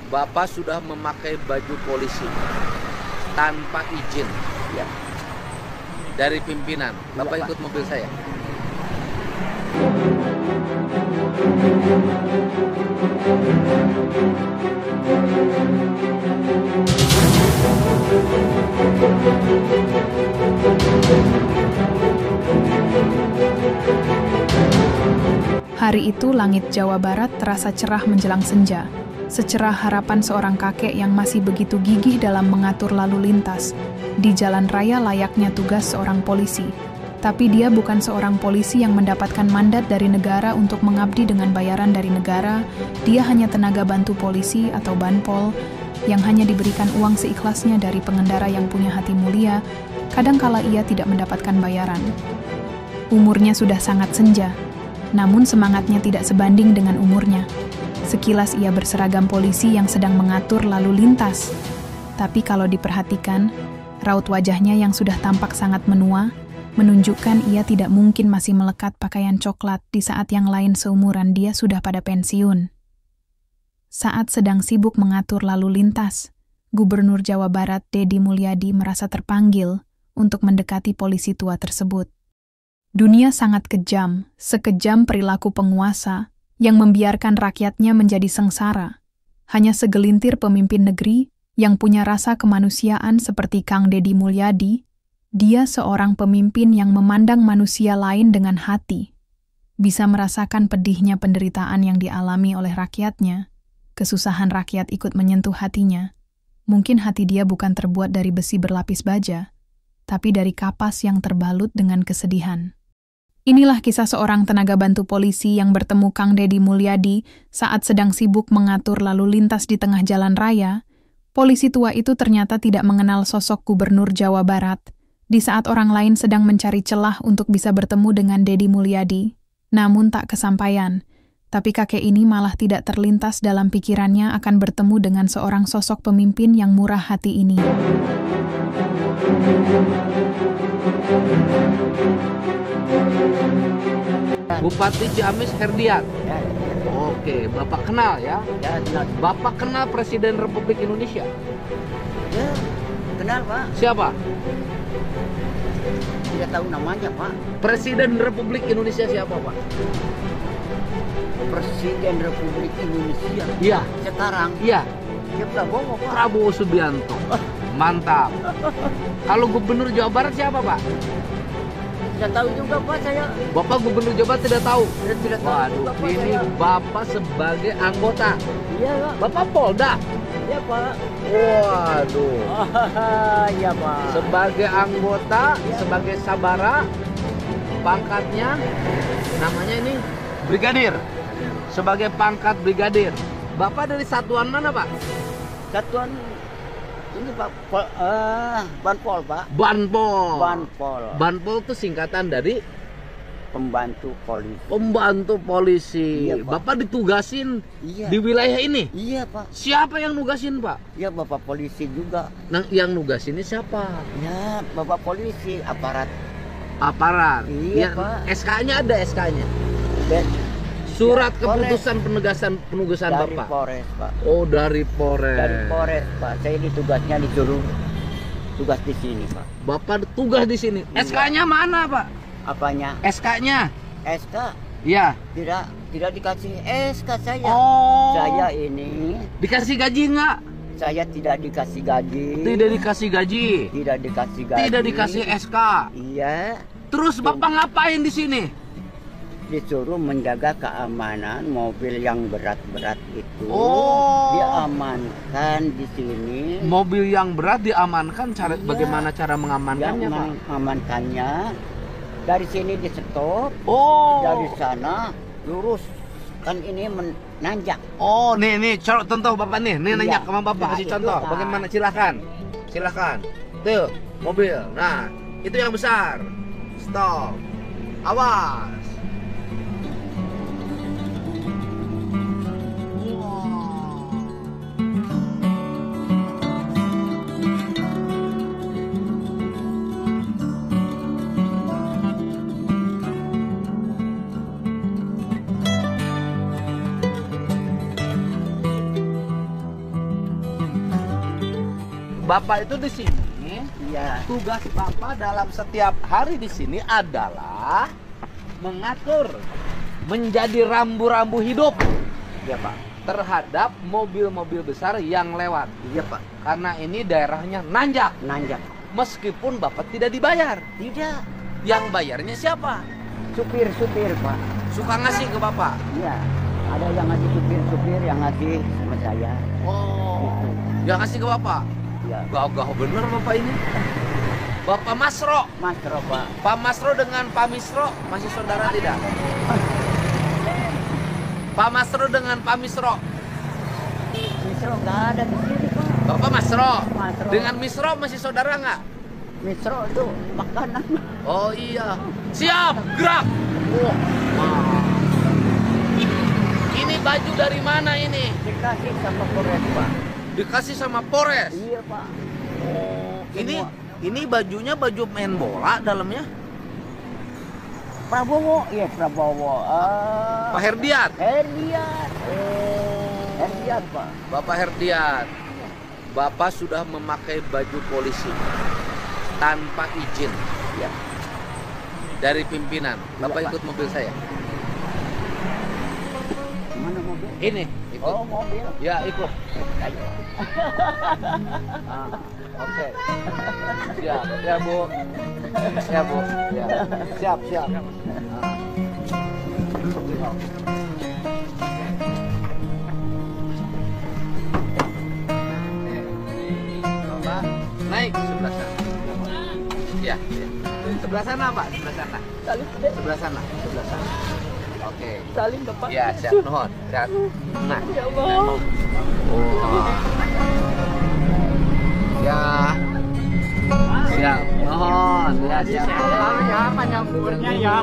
Bapak sudah memakai baju polisi tanpa izin Ya. dari pimpinan. Bapak Iya, Pak. ikut mobil saya. Hari itu langit Jawa Barat terasa cerah menjelang senja, secerah harapan seorang kakek yang masih begitu gigih dalam mengatur lalu lintas di jalan raya layaknya tugas seorang polisi. Tapi dia bukan seorang polisi yang mendapatkan mandat dari negara untuk mengabdi dengan bayaran dari negara. Dia hanya tenaga bantu polisi atau banpol yang hanya diberikan uang seikhlasnya dari pengendara yang punya hati mulia. Kadangkala ia tidak mendapatkan bayaran. Umurnya sudah sangat senja, namun semangatnya tidak sebanding dengan umurnya. Sekilas ia berseragam polisi yang sedang mengatur lalu lintas. Tapi kalau diperhatikan, raut wajahnya yang sudah tampak sangat menua, menunjukkan ia tidak mungkin masih melekat pakaian coklat di saat yang lain seumuran dia sudah pada pensiun. Saat sedang sibuk mengatur lalu lintas, Gubernur Jawa Barat Deddy Mulyadi merasa terpanggil untuk mendekati polisi tua tersebut. Dunia sangat kejam, sekejam perilaku penguasa yang membiarkan rakyatnya menjadi sengsara. Hanya segelintir pemimpin negeri yang punya rasa kemanusiaan seperti Kang Deddy Mulyadi. Dia seorang pemimpin yang memandang manusia lain dengan hati. Bisa merasakan pedihnya penderitaan yang dialami oleh rakyatnya. Kesusahan rakyat ikut menyentuh hatinya. Mungkin hati dia bukan terbuat dari besi berlapis baja, tapi dari kapas yang terbalut dengan kesedihan. Inilah kisah seorang tenaga bantu polisi yang bertemu Kang Deddy Mulyadi saat sedang sibuk mengatur lalu lintas di tengah jalan raya. Polisi tua itu ternyata tidak mengenal sosok Gubernur Jawa Barat, di saat orang lain sedang mencari celah untuk bisa bertemu dengan Deddy Mulyadi. Namun tak kesampaian, tapi kakek ini malah tidak terlintas dalam pikirannya akan bertemu dengan seorang sosok pemimpin yang murah hati ini. Bupati Ciamis Herdiat. Ya. Oke, Bapak kenal ya? Ya, kenal. Bapak kenal Presiden Republik Indonesia? Ya, kenal, Pak. Siapa? Tidak tahu namanya, Pak. Presiden Republik Indonesia siapa, Pak? Presiden Republik Indonesia. Iya. Sekarang. Iya, Ya, Prabowo, Pak. Prabowo Subianto. Mantap. Kalau Gubernur Jawa Barat siapa, Pak? Tidak tahu juga, Pak, saya. Bapak Gubernur Jawa Barat tidak tahu? Tidak tahu Waduh, juga, Pak, ini saya. Bapak sebagai anggota. Iya, Pak. Bapak Polda. Iya, Pak. Waduh. Iya, Pak. Sebagai anggota, sebagai sabara, pangkatnya namanya ini brigadir. Sebagai pangkat brigadir. Bapak dari satuan mana, Pak? Satuan ini, Pak. Banpol, Pak. Banpol. Banpol. Banpol itu singkatan dari Pembantu polisi. pembantu polisi. Iya, Pak. Bapak ditugasin Iya. di wilayah ini. Iya, Pak. Siapa yang nugasin, Pak? Ya, Bapak polisi juga. Nah, yang nugasin ini siapa? Ya, Bapak polisi, aparat. Aparat. Iya, Yang Pak. SK-nya ada SK-nya. Dan Surat Ya, keputusan penugasan dari Bapak. Polres, Pak. Oh, dari Polres. Dari Polres, Pak. Saya ditugasnya disuruh tugas di sini, Pak. Bapak tugas di sini. Iya. SK-nya mana, Pak? Apanya? SK-nya? SK? Iya. Tidak dikasih SK saya. Oh. Saya ini Dikasih gaji nggak? saya tidak dikasih gaji. Tidak dikasih gaji. Tidak dikasih gaji. Tidak dikasih SK. Iya. Terus Bapak ngapain di sini? Disuruh menjaga keamanan mobil yang berat-berat itu. Oh. Diamankan di sini. Mobil yang berat diamankan. Iya. Bagaimana cara mengamankannya, Yang Pak? mengamankannya dari sini di stop, Oh. dari sana lurus. Kan ini menanjak. Oh, nih, contoh Bapak nih. Nih Iya. nanya sama Bapak, Nah, kasih itu, contoh. Pak. Bagaimana? Silakan. Tuh, mobil. Nah, itu yang besar. Stop. Awas. Bapak itu di sini. Iya. Tugas Bapak dalam setiap hari di sini adalah mengatur, menjadi rambu-rambu hidup. Iya, Pak. Terhadap mobil-mobil besar yang lewat. Iya, Pak. Karena ini daerahnya nanjak. Nanjak. Meskipun Bapak tidak dibayar. Tidak. Yang bayarnya siapa? Supir-supir, Pak. Suka ngasih ke Bapak. Iya. Ada yang ngasih supir-supir, yang ngasih sama saya. Oh. Yang ngasih ke Bapak. Iya. Gagah bener Bapak ini. Bapak Masro. Masro, Pak. Pak Masro dengan Pak Misro masih saudara tidak? Pak Masro dengan Pak Misro. Misro nggak ada di sini, Pak. Bapak Masro. Masro. Dengan Misro masih saudara nggak? Misro itu makanan. Oh iya. Siap, gerak. Wah. Ini baju dari mana ini? Dikasih sama Polres, Pak. Dikasih sama Polres. Iya, Pak. Oh, ini Semua. bajunya baju main bola dalamnya. Prabowo, iya Prabowo. Pak Herdiat. Herdiat. Herdiat, Pak. Bapak Herdiat. Bapak sudah memakai baju polisi tanpa izin Ya. dari pimpinan. Bapak Iya, Pak. ikut mobil saya. Mana mobil? Ini, ikut. Oh, mobil. Ya, ikut. Ayo. Oke. Siap, ya Bu. Ya Bu. Ya. Siap, siap. Bapak, naik ke sebelah sana. Ya, ya. Sebelah sana Pak, sebelah sana. Salim, Sebelah sana, sebelah sana. Oke. salim Bapak. Ya, siap, nuhun. Siap. Nah. Ya Allah. Oh. Ya. Siap. Nuhun. Ya, siap. Ya, penyamburnya ya.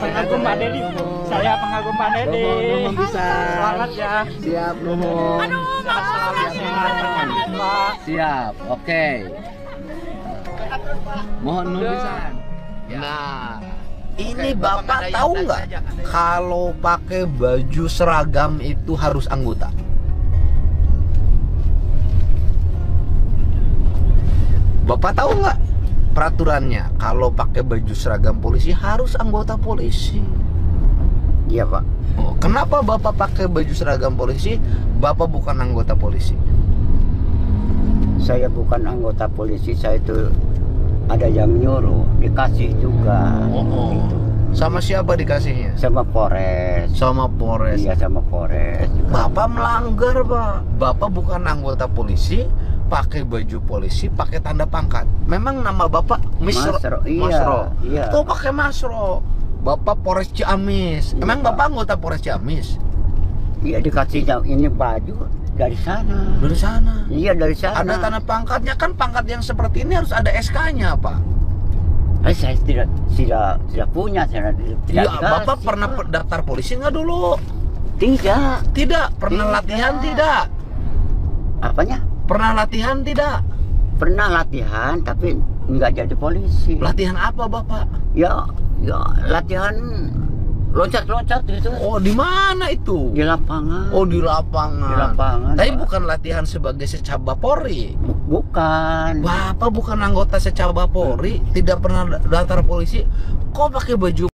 Pengagum Pak Dedi. Saya pengagum Pak Dedi. Nuhun bisa. Selamat ya. Siap, nuhun. Sehat, Pak. Siap. Oke. Mohon nuhun pisan. Nah, ini Bapak tahu nggak kalau pakai baju seragam itu harus anggota? Bapak tahu nggak peraturannya? Kalau pakai baju seragam polisi harus anggota polisi. Iya, Pak. Oh, kenapa Bapak pakai baju seragam polisi? Bapak bukan anggota polisi. Saya bukan anggota polisi, saya itu ada yang nyuruh, dikasih juga. Oh. Sama siapa dikasihnya? Sama Polres. Sama Polres. Iya, sama Polres. Bapak melanggar, Pak. Bapak bukan anggota polisi, pakai baju polisi, pakai tanda pangkat. Memang nama Bapak Misro. Iya, Masro. iya. Tuh pakai Masro. Bapak Polres Ciamis. Iya, Emang Pak. Bapak anggota Polres Ciamis? Iya, dikasihnya ini baju dari sana. Dari sana. Iya, dari sana. Ada tanda pangkatnya, kan pangkat yang seperti ini harus ada SK-nya, Pak. Saya tidak punya, saya tidak Ya, dikasih, Bapak pernah Pak. daftar polisi nggak dulu? Tidak. Tidak. Pernah Tidak. latihan tidak? Apanya? Pernah latihan tidak? Pernah latihan tapi nggak jadi polisi. Latihan apa, Bapak? Ya latihan loncat-loncat gitu. Oh, di mana itu? Di lapangan. Oh, di lapangan. Di lapangan, Tapi Pak. bukan latihan sebagai secaba Polri. Bukan. Bapak bukan anggota secaba Polri, tidak pernah daftar polisi. Kok pakai baju